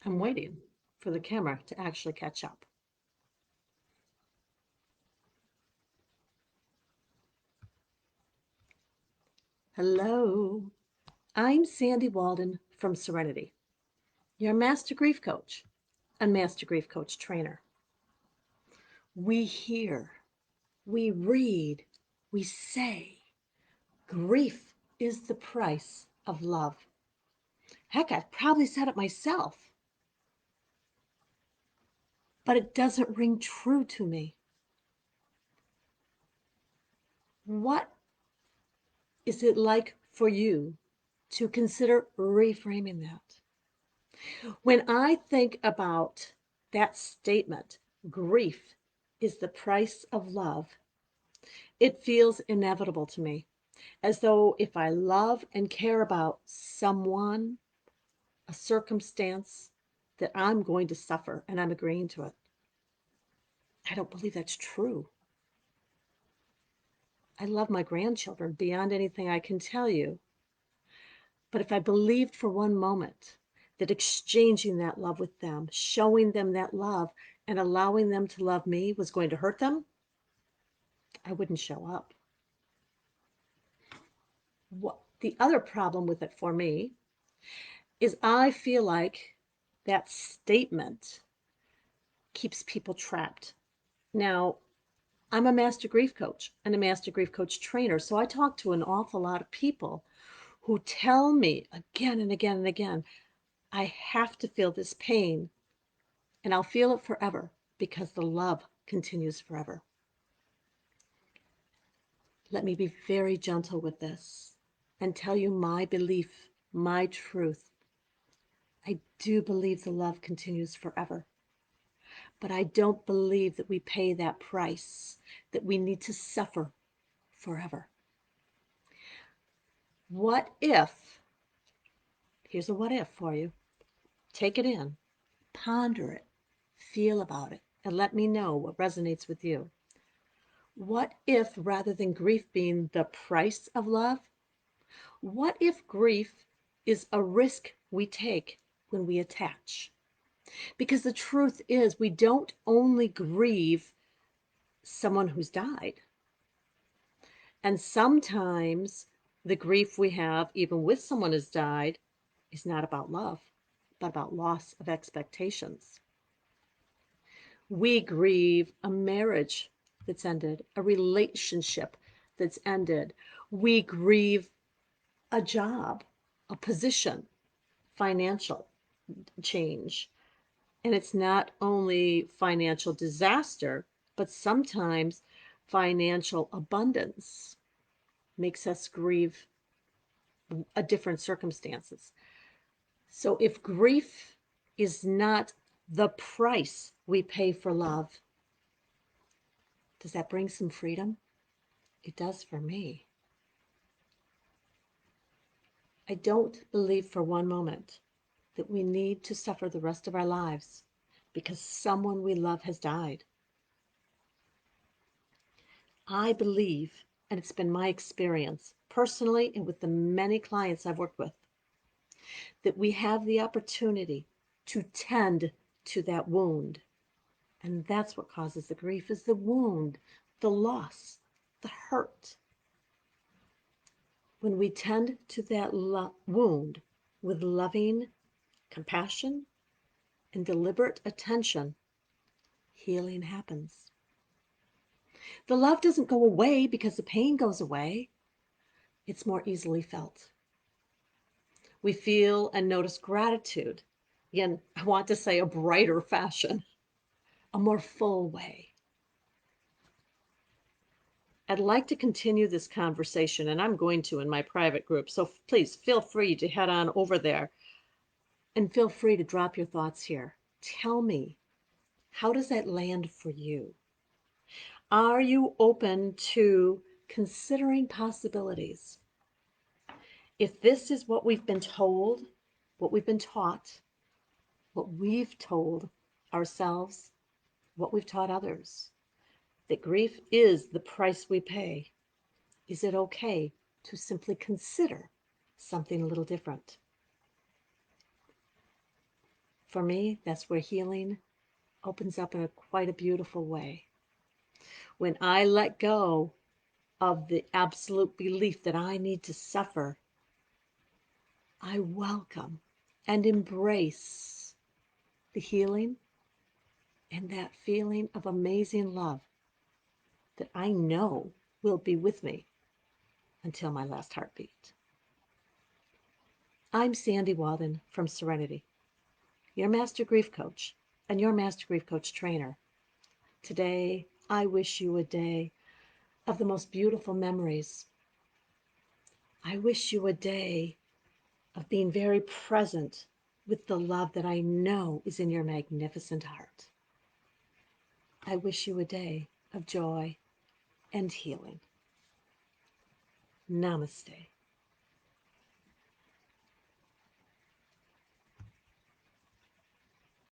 I'm waiting for the camera to actually catch up. Hello, I'm Sandy Walden from Serenity, your master grief coach and master grief coach trainer. We hear, we read, we say, grief is the price of love. Heck, I've probably said it myself, but it doesn't ring true to me. What is it like for you to consider reframing that? When I think about that statement, grief is the price of love, it feels inevitable to me, as though if I love and care about someone, a circumstance, that I'm going to suffer and I'm agreeing to it. I don't believe that's true. I love my grandchildren beyond anything I can tell you. But if I believed for one moment that exchanging that love with them, showing them that love, and allowing them to love me was going to hurt them, I wouldn't show up. What the other problem with it for me is I feel like that statement keeps people trapped. Now, I'm a master grief coach and a master grief coach trainer, so I talk to an awful lot of people who tell me again and again and again, I have to feel this pain and I'll feel it forever because the love continues forever. Let me be very gentle with this and tell you my belief, my truth. I do believe the love continues forever, but I don't believe that we pay that price, that we need to suffer forever. What if, here's a what if for you. Take it in, ponder it, feel about it, and let me know what resonates with you. What if, rather than grief being the price of love, what if grief is a risk we take when we attach? Because the truth is, we don't only grieve someone who's died. And sometimes the grief we have, even with someone who's died, is not about love, but about loss of expectations. We grieve a marriage that's ended, a relationship that's ended. We grieve a job, a position, financial change. And it's not only financial disaster, but sometimes financial abundance makes us grieve a different circumstances. So if grief is not the price we pay for love, does that bring some freedom? It does for me. I don't believe for one moment that we need to suffer the rest of our lives because someone we love has died. I believe, and it's been my experience personally and with the many clients I've worked with, that we have the opportunity to tend to that wound. And that's what causes the grief, is the wound, the loss, the hurt. When we tend to that wound with loving compassion and deliberate attention, healing happens. The love doesn't go away because the pain goes away. It's more easily felt. We feel and notice gratitude. Again, I want to say a brighter fashion, a more full way. I'd like to continue this conversation, and I'm going to in my private group. So please feel free to head on over there and feel free to drop your thoughts here. Tell me, how does that land for you? Are you open to considering possibilities? If this is what we've been told, what we've been taught, what we've told ourselves, what we've taught others, that grief is the price we pay, is it okay to simply consider something a little different? For me, that's where healing opens up in quite a beautiful way. When I let go of the absolute belief that I need to suffer, I welcome and embrace the healing and that feeling of amazing love that I know will be with me until my last heartbeat. I'm Sandy Walden from Serenity, your master grief coach and your master grief coach trainer. Today, I wish you a day of the most beautiful memories. I wish you a day of being very present with the love that I know is in your magnificent heart. I wish you a day of joy and healing. Namaste.